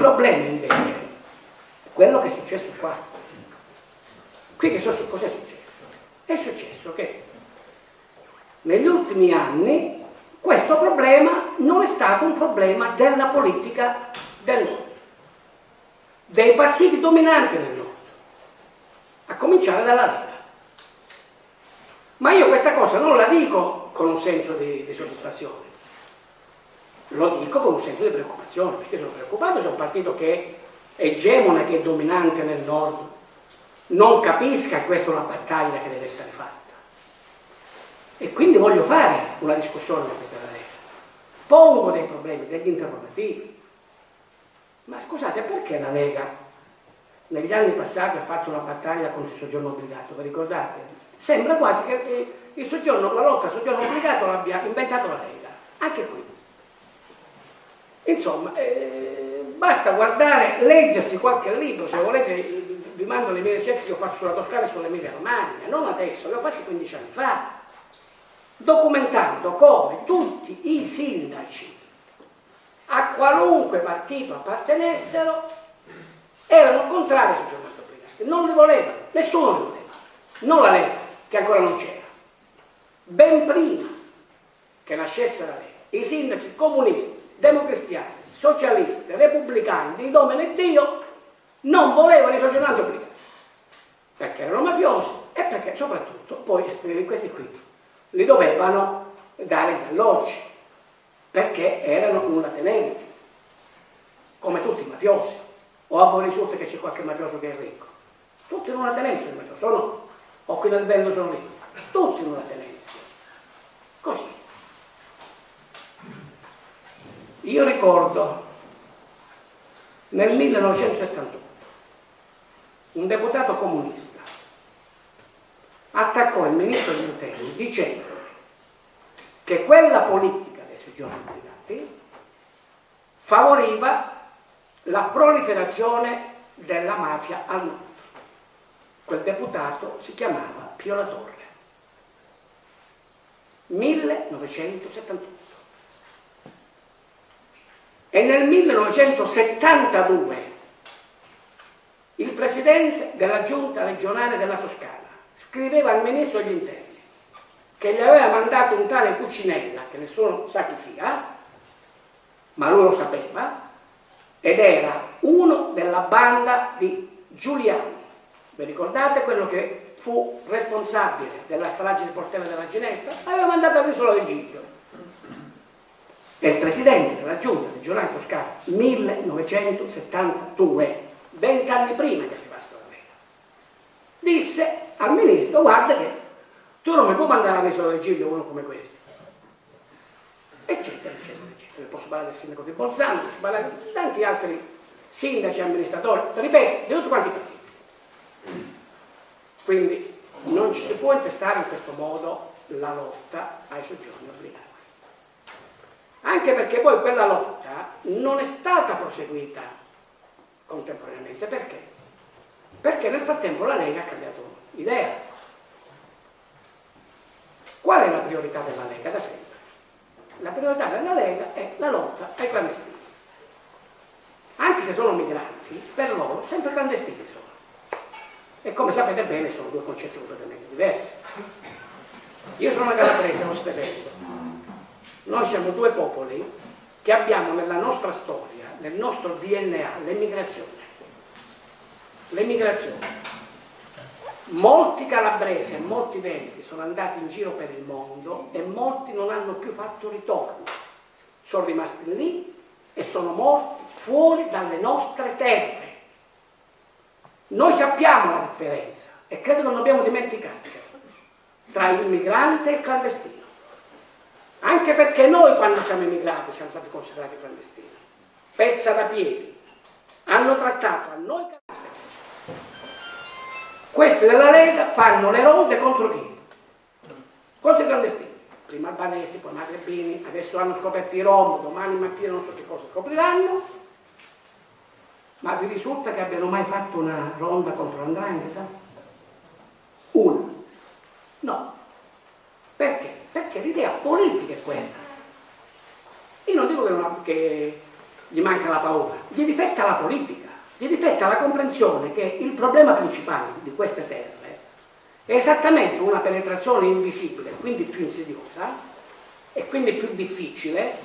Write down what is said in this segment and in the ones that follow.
problema invece è quello che è successo qua. Qui cos'è successo? È successo che negli ultimi anni questo problema non è stato un problema della politica del nord, dei partiti dominanti del nord, a cominciare dalla Lega. Ma io questa cosa non la dico con un senso di soddisfazione, lo dico con un senso di preoccupazione, perché sono preoccupato se un partito che è egemone, che è dominante nel nord, non capisca che questa è una battaglia che deve essere fatta. E quindi voglio fare una discussione con questa Lega. Pongo dei problemi, degli interrogativi. Ma scusate, perché la Lega negli anni passati ha fatto una battaglia contro il soggiorno obbligato? Vi ricordate? Sembra quasi che la lotta al soggiorno obbligato l'abbia inventato la Lega. Anche qui. Insomma, basta guardare, leggersi qualche libro, se volete vi mando le mie ricerche che ho fatto sulla Toscana e sull'Emilia Romagna, non adesso, le ho fatte 15 anni fa, documentando come tutti i sindaci a qualunque partito appartenessero erano contrari al soggiorno obbligato, non li volevano, nessuno li voleva, non la Lega, che ancora non c'era. Ben prima che nascesse la Lega, i sindaci comunisti, democristiani, socialisti, repubblicani, di nome e Dio, non volevano i soggiornanti obbligati, perché erano mafiosi e perché soprattutto poi questi qui li dovevano dare gli alloggi, perché erano nullatenenti, come tutti i mafiosi. O a voi risulta che c'è qualche mafioso che è ricco? Tutti nullatenenti sono mafiosi, no? O qui nel Veneto sono ricchi, tutti nullatenenti. Così. Io ricordo nel 1978 un deputato comunista attaccò il ministro degli interni dicendo che quella politica dei soggiorni obbligati favoriva la proliferazione della mafia al nord. Quel deputato si chiamava Pio La Torre. 1978. E nel 1972 il presidente della giunta regionale della Toscana scriveva al ministro degli interni che gli aveva mandato un tale Cucinella, che nessuno sa chi sia, ma lui lo sapeva, ed era uno della banda di Giuliani. Vi ricordate quello che fu responsabile della strage di Portella della Ginestra? Aveva mandato all'isola del Giglio. E il presidente della giunta regionale toscana, 1972, 20 anni prima che arrivasse la Lega, disse al ministro: guarda che tu non mi puoi mandare all'isola del Giglio uno come questo, eccetera, eccetera, eccetera. Posso parlare del sindaco di Bolzano, posso parlare di tanti altri sindaci, amministratori, ripeto, di tutti quanti i partiti. Quindi non ci si può intestare in questo modo la lotta ai soggiorni obbligati. Anche perché poi quella lotta non è stata proseguita contemporaneamente. Perché? Perché nel frattempo la Lega ha cambiato idea. Qual è la priorità della Lega da sempre? La priorità della Lega è la lotta ai clandestini. Anche se sono migranti, per loro sempre clandestini sono. E come sapete bene sono due concetti completamente diversi. Io sono calabrese, lo stesso. Noi siamo due popoli che abbiamo nella nostra storia, nel nostro DNA, l'emigrazione. L'emigrazione. Molti calabresi e molti veneti sono andati in giro per il mondo e molti non hanno più fatto ritorno. Sono rimasti lì e sono morti fuori dalle nostre terre. Noi sappiamo la differenza e credo che non dobbiamo dimenticarci tra il migrante e il clandestino. Anche perché noi quando siamo immigrati siamo stati considerati clandestini. Pezza da piedi. Hanno trattato a noi clandestini. Questi della Lega fanno le ronde contro chi? Contro i clandestini. Prima albanesi, poi magrebini, adesso hanno scoperto i rom, domani mattina non so che cosa scopriranno. Ma vi risulta che abbiano mai fatto una ronda contro l''ndrangheta? Una. No. Perché? Perché l'idea politica è quella. Io non dico che gli manca la paura, gli difetta la politica, gli difetta la comprensione che il problema principale di queste terre è esattamente una penetrazione invisibile, quindi più insidiosa e quindi più difficile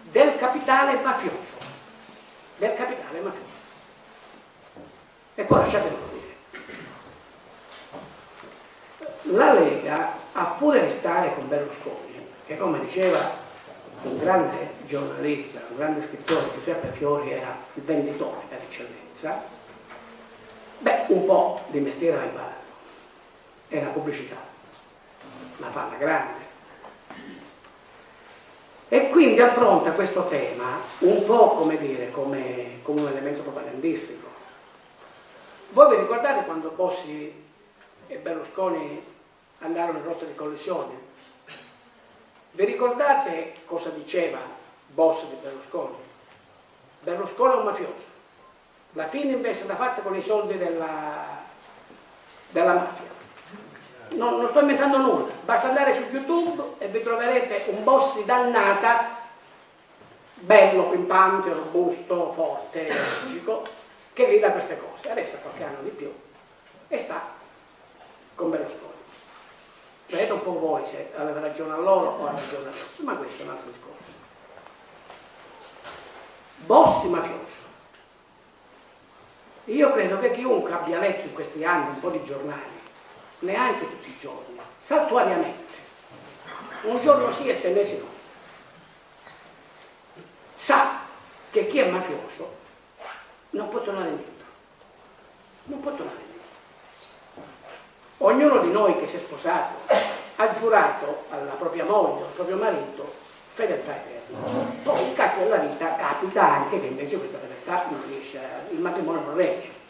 del capitale mafioso. Del capitale mafioso. E poi lasciatemelo dire. La Lega, a furia di stare con Berlusconi, che come diceva un grande giornalista, un grande scrittore, Giuseppe Fiori, era il venditore per eccellenza, beh, un po' di mestiere l'ha imparato. È la pubblicità, ma fa la grande. E quindi affronta questo tema un po' come dire, come un elemento propagandistico. Voi vi ricordate quando Bossi e Berlusconi andarono in rotta di collisione? Vi ricordate cosa diceva Bossi di Berlusconi? Berlusconi è un mafioso. La Fininvest è stata fatta con i soldi della mafia. Non sto inventando nulla, basta andare su YouTube e vi troverete un Bossi dannata, bello, pimpante, robusto, forte, energico, che grida queste cose. Adesso ha qualche anno di più e sta con Berlusconi. Vedete un po' voi se aveva ragione a loro o ha ragione adesso, ma questo è un altro discorso. Bossi mafioso. Io credo che chiunque abbia letto in questi anni un po' di giornali, neanche tutti i giorni, saltuariamente, un giorno sì e 6 mesi no, sa che chi è mafioso non può tornare indietro. Non può tornare indietro. Ognuno di noi che si è sposato ha giurato alla propria moglie, al proprio marito, fedeltà eterna. Poi in caso della vita capita anche che invece questa fedeltà non riesce, il matrimonio non regge.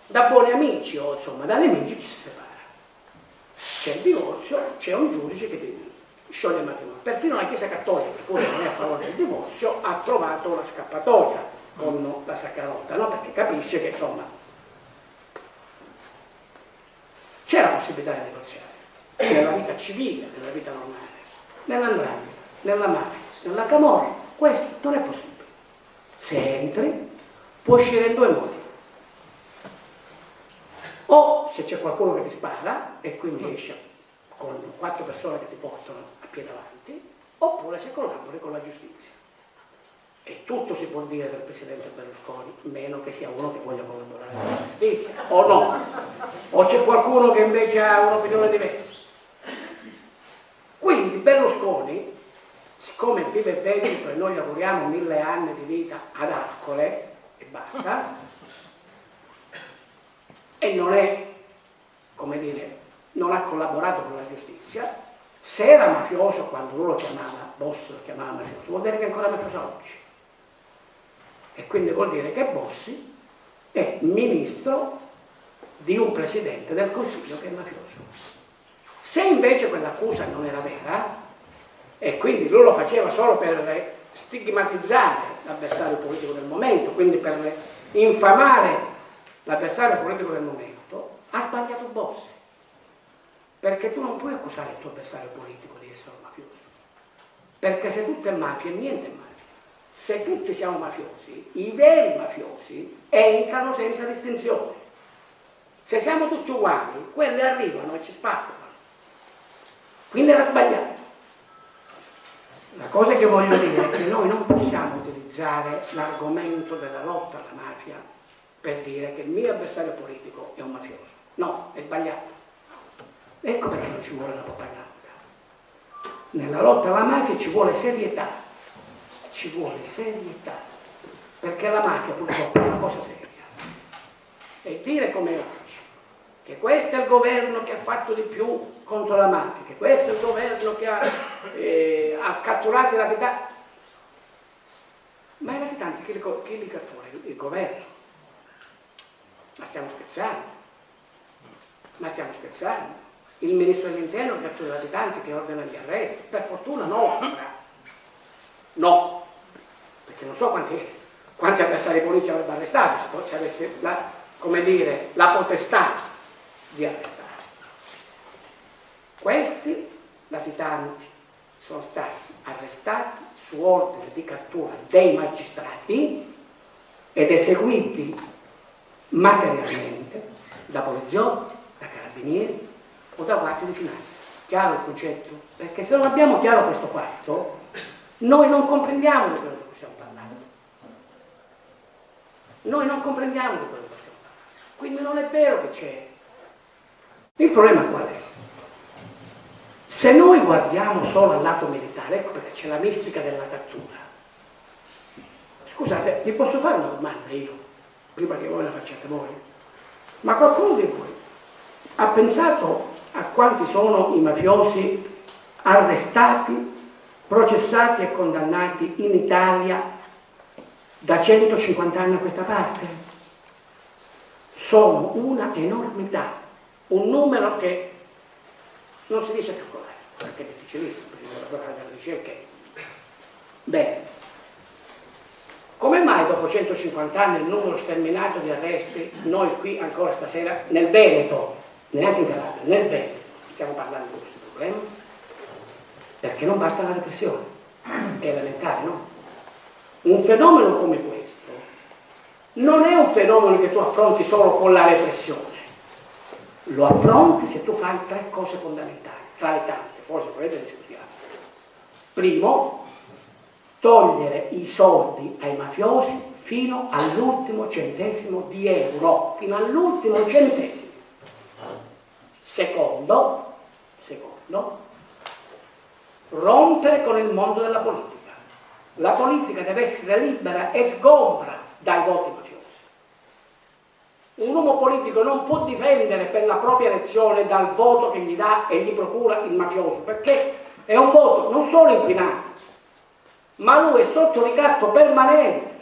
Da buoni amici o insomma da nemici ci si separa. C'è il divorzio, c'è un giudice che scioglie il matrimonio. Perfino la Chiesa Cattolica, per cui non è a favore del divorzio, ha trovato una scappatoia con la Sacra Lotta, no? Perché capisce che insomma c'è la possibilità di negoziare nella vita civile, nella vita normale, nell''ndrangheta, nella mafia, nella camorra. Questo non è possibile. Se entri puoi uscire in 2 modi. O se c'è qualcuno che ti spara e quindi esce con 4 persone che ti portano a piedi avanti, oppure se collabori con la giustizia. E tutto si può dire del presidente Berlusconi, meno che sia uno che voglia collaborare con la giustizia, o no? O c'è qualcuno che invece ha un'opinione diversa. Quindi Berlusconi, siccome vive dentro e noi lavoriamo 1000 anni di vita ad Arcole e basta, e non è, come dire, non ha collaborato con la giustizia, se era mafioso quando lui lo chiamava, Bossi lo chiamava mafioso, vuol dire che è ancora mafioso oggi. E quindi vuol dire che Bossi è ministro di un presidente del Consiglio che è mafioso. Se invece quell'accusa non era vera, e quindi lui lo faceva solo per stigmatizzare l'avversario politico del momento, quindi per infamare l'avversario politico del momento, ha sbagliato Bossi. Perché tu non puoi accusare il tuo avversario politico di essere un mafioso. Perché se tutto è mafia, niente è mafia. Se tutti siamo mafiosi, i veri mafiosi entrano senza distinzione. Se siamo tutti uguali, quelli arrivano e ci spaccano. Quindi era sbagliato. La cosa che voglio dire è che noi non possiamo utilizzare l'argomento della lotta alla mafia per dire che il mio avversario politico è un mafioso. No, è sbagliato. Ecco perché non ci vuole la propaganda. Nella lotta alla mafia ci vuole serietà. Ci vuole serietà. Perché la mafia purtroppo è una cosa seria. E dire come oggi che questo è il governo che ha fatto di più contro la mafia, che questo è il governo che ha catturato i latitanti. Ma i latitanti chi li cattura? Il governo. Ma stiamo scherzando? Ma stiamo scherzando? Il ministro dell'interno che cattura i latitanti, che ordina gli arresti, per fortuna nostra. No, perché non so quanti avversari politici avrebbe arrestato se avesse la potestà di arrestare. Questi latitanti sono stati arrestati su ordine di cattura dei magistrati ed eseguiti materialmente da poliziotti, da carabinieri o da guardie di finanza. Chiaro il concetto? Perché se non abbiamo chiaro questo fatto, noi non comprendiamo di quello di cui stiamo parlando. Noi non comprendiamo di quello di cui stiamo parlando. Quindi non è vero che c'è. Il problema qual è? Se noi guardiamo solo al lato militare, ecco perché c'è la mistica della cattura. Scusate, vi posso fare una domanda io, prima che voi la facciate voi? Ma qualcuno di voi ha pensato a quanti sono i mafiosi arrestati, processati e condannati in Italia da 150 anni a questa parte? Sono una enormità, un numero che non si dice calcolare, perché è difficilissimo, perché la della ricerca è. Bene, come mai dopo 150 anni il numero sterminato di arresti, noi qui ancora stasera, nel Veneto, neanche in Calabria, nel Veneto, stiamo parlando di questo problema? Perché non basta la repressione, è elementare, no? Un fenomeno come questo non è un fenomeno che tu affronti solo con la repressione, lo affronti se tu fai tre cose fondamentali, tra le tante, poi se volete discutiamo. Primo, togliere i soldi ai mafiosi fino all'ultimo centesimo di euro, fino all'ultimo centesimo. Secondo, rompere con il mondo della politica. La politica deve essere libera e sgombra dai voti mafiosi. Un uomo politico non può difendere per la propria elezione dal voto che gli dà e gli procura il mafioso, perché è un voto non solo inquinato, ma lui è sotto ricatto permanente.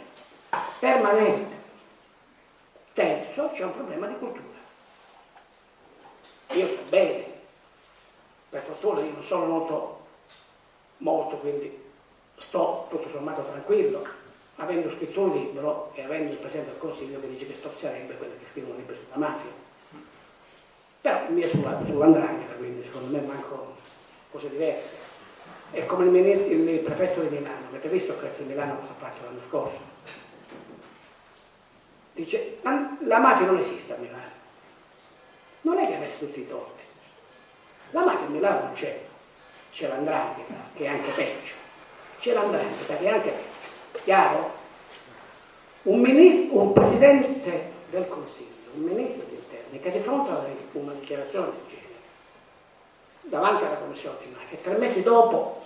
Terzo, c'è un problema di cultura. Io so bene, per fortuna io non sono molto, quindi sto tutto sommato tranquillo, avendo scritto un libro e avendo il Presidente del Consiglio che dice che stozzerebbe quelli che scrivono libri sulla mafia. Però il mio è sull'andrangheta, quindi secondo me manco cose diverse. È come il prefetto di Milano, avete visto il prefetto di Milano cosa ha fatto l'anno scorso? Dice, la mafia non esiste a Milano. Non è che avesse tutti i torti. La mafia a Milano non c'è. C'è l'andrangheta, che è anche peggio. C'è l'andrangheta, che è anche peggio. Chiaro? Un Presidente del Consiglio, un Ministro degli Interni, che di fronte a una dichiarazione del genere, davanti alla Commissione antimafia, 3 mesi dopo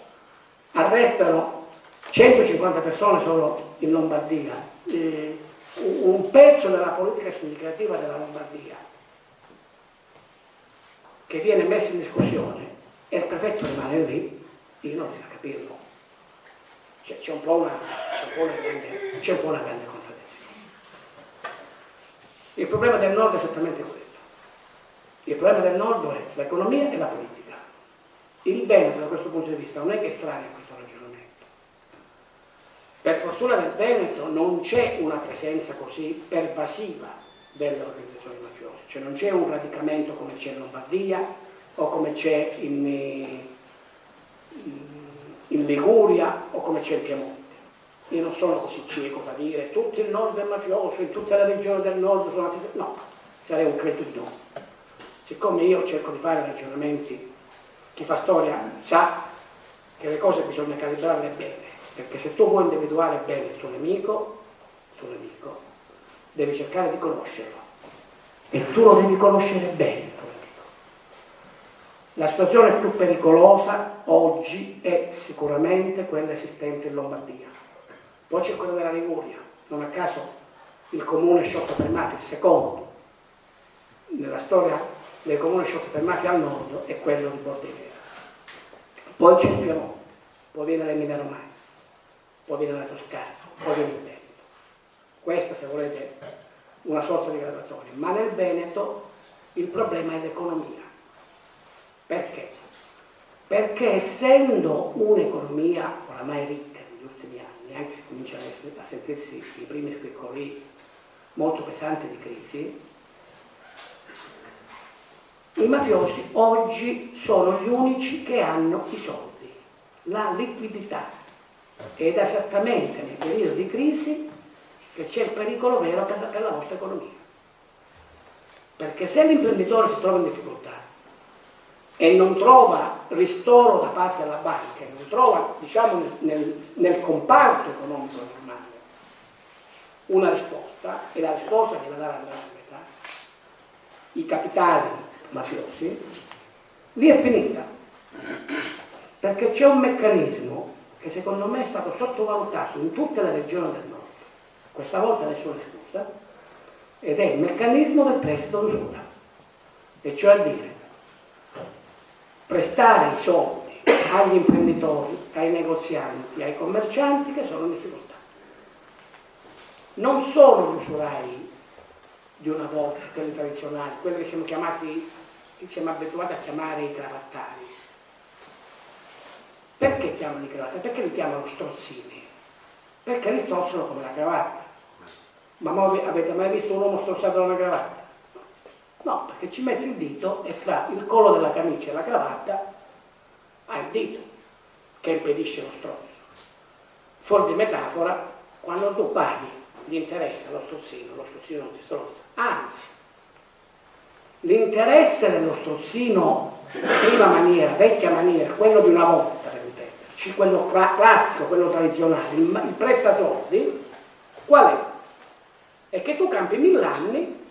arrestano 150 persone solo in Lombardia, un pezzo della politica significativa della Lombardia che viene messo in discussione e il prefetto rimane lì, io non riesco a capirlo. C'è un po' una grande contraddizione. Il problema del Nord è esattamente questo. Il problema del Nord è l'economia e la politica. Il Veneto da questo punto di vista non è che estranea a questo ragionamento. Per fortuna del Veneto non c'è una presenza così pervasiva delle organizzazioni mafiose, cioè non c'è un radicamento come c'è in Lombardia o come c'è in Liguria o come c'è in Piemonte. Io non sono così cieco da dire tutto il Nord è mafioso, in tutte le regioni del Nord sono mafiosi. No, sarei un cretino. Siccome io cerco di fare ragionamenti, chi fa storia sa che le cose bisogna calibrarle bene, perché se tu vuoi individuare bene il tuo nemico, devi cercare di conoscerlo e tu lo devi conoscere bene il tuo nemico. La situazione più pericolosa oggi è sicuramente quella esistente in Lombardia, poi c'è quella della Liguria, non a caso il comune sciolto per mafia, il secondo nella storia del comune sciolto per mafia al nord è quello di Bordighera, poi c'è il Piemonte, poi viene l'Emilia Romagna, poi viene la Toscana, poi viene il Veneto. Questa, se volete, una sorta di graduatoria. Ma nel Veneto il problema è l'economia. Perché? Perché essendo un'economia oramai ricca negli ultimi anni, anche se cominciano a sentirsi i primi scriccolii molto pesanti di crisi, i mafiosi oggi sono gli unici che hanno i soldi. la liquidità, ed è esattamente nei periodi di crisi che c'è il pericolo vero per la vostra economia. Perché se l'imprenditore si trova in difficoltà e non trova ristoro da parte della banca, e non trova, diciamo, nel comparto economico normale una risposta, e la risposta che la darà la metà, i capitali mafiosi, lì è finita. Perché c'è un meccanismo che secondo me è stato sottovalutato in tutte le regioni del nord, questa volta nessuna scusa, ed è il meccanismo del prestito d'usura, e cioè a dire prestare i soldi agli imprenditori, ai negozianti, ai commercianti che sono in difficoltà. Non sono gli usurai di una volta, quelli tradizionali, quelli che siamo abituati a chiamare i cravattari. Perché chiamano i cravattari? Perché li chiamano strozzini? Perché li strozzano come la cravatta. Ma avete mai visto un uomo strozzato da una cravatta? No, perché ci metti il dito e tra il collo della camicia e la cravatta hai il dito che impedisce lo strozzo. Fuori di metafora, quando tu paghi gli interessi allo strozzino non ti strozza. Anzi, l'interesse dello strozzino, prima maniera, vecchia maniera, quello di una volta, per intenderci, quello classico, quello tradizionale, il prestasoldi, qual è? È che tu campi 1000 anni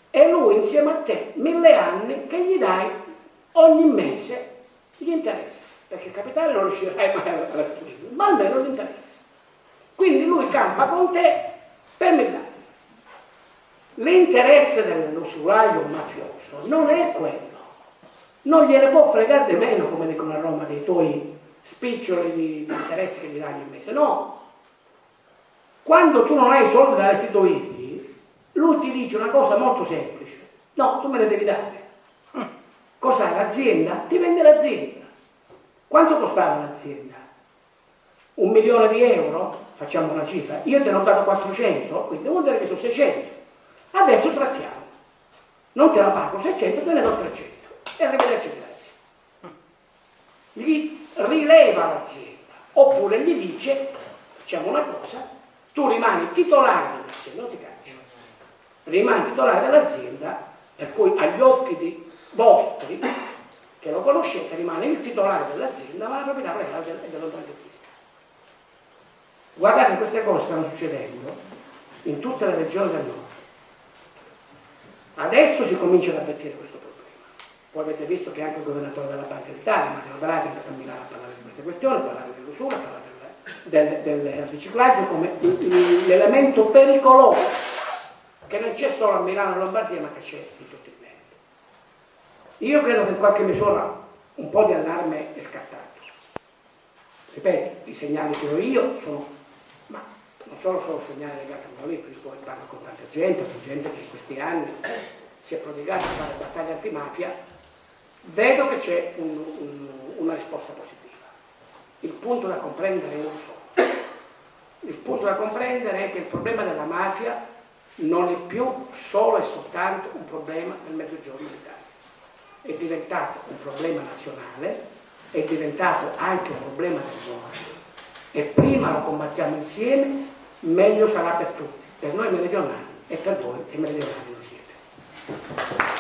e lui insieme a te 1000 anni che gli dai ogni mese gli interessi, perché il capitale non riuscirai mai a restituirlo, ma almeno gli interessi. Quindi lui campa con te per 1000 anni. L'interesse dell'usuraio mafioso non è quello, non gliene può fregare di meno, come dicono a Roma, dei tuoi spiccioli di interessi che gli dai ogni mese, no. Quando tu non hai i soldi da restituirgli, lui ti dice una cosa molto semplice: no, tu me ne devi dare. Cos'hai? L'azienda? Ti vende l'azienda. Quanto costava l'azienda? 1 milione di euro? Facciamo una cifra. Io te ne ho dato 400, quindi vuol dire che sono 600. Adesso trattiamo. Non te la pago 600, te ne do 300. E arrivederci, grazie. Gli rileva l'azienda. Oppure gli dice: facciamo una cosa, tu rimani titolare dell'azienda, non ti caccio. Rimani titolare dell'azienda, per cui agli occhi vostri, che lo conoscete, rimane il titolare dell'azienda, ma la proprietà reale è dell'imprenditista. Guardate, queste cose stanno succedendo in tutte le regioni del nord. Adesso si comincia ad avvertire questo problema. Poi avete visto che anche il governatore della Banca d'Italia, Matteo Draghi, è andato a Milano a parlare di queste questioni, a parlare dell'usura, a parlare del riciclaggio come l'elemento pericoloso, che non c'è solo a Milano e Lombardia, ma che c'è in tutto il Veneto. Io credo che in qualche misura un po' di allarme è scattato. Ripeto, i segnali che ho io sono, ma non sono segnali legati a noi, perché poi parlo con tanta gente che in questi anni si è prodigata a fare battaglie antimafia, vedo che c'è una risposta positiva. Il punto da comprendere è uno solo. Il punto da comprendere è che il problema della mafia non è più solo e soltanto un problema del Mezzogiorno d'Italia. È diventato un problema nazionale, è diventato anche un problema del nord. E prima lo combattiamo insieme, meglio sarà per tutti, per noi meridionali e per voi che meridionali non siete.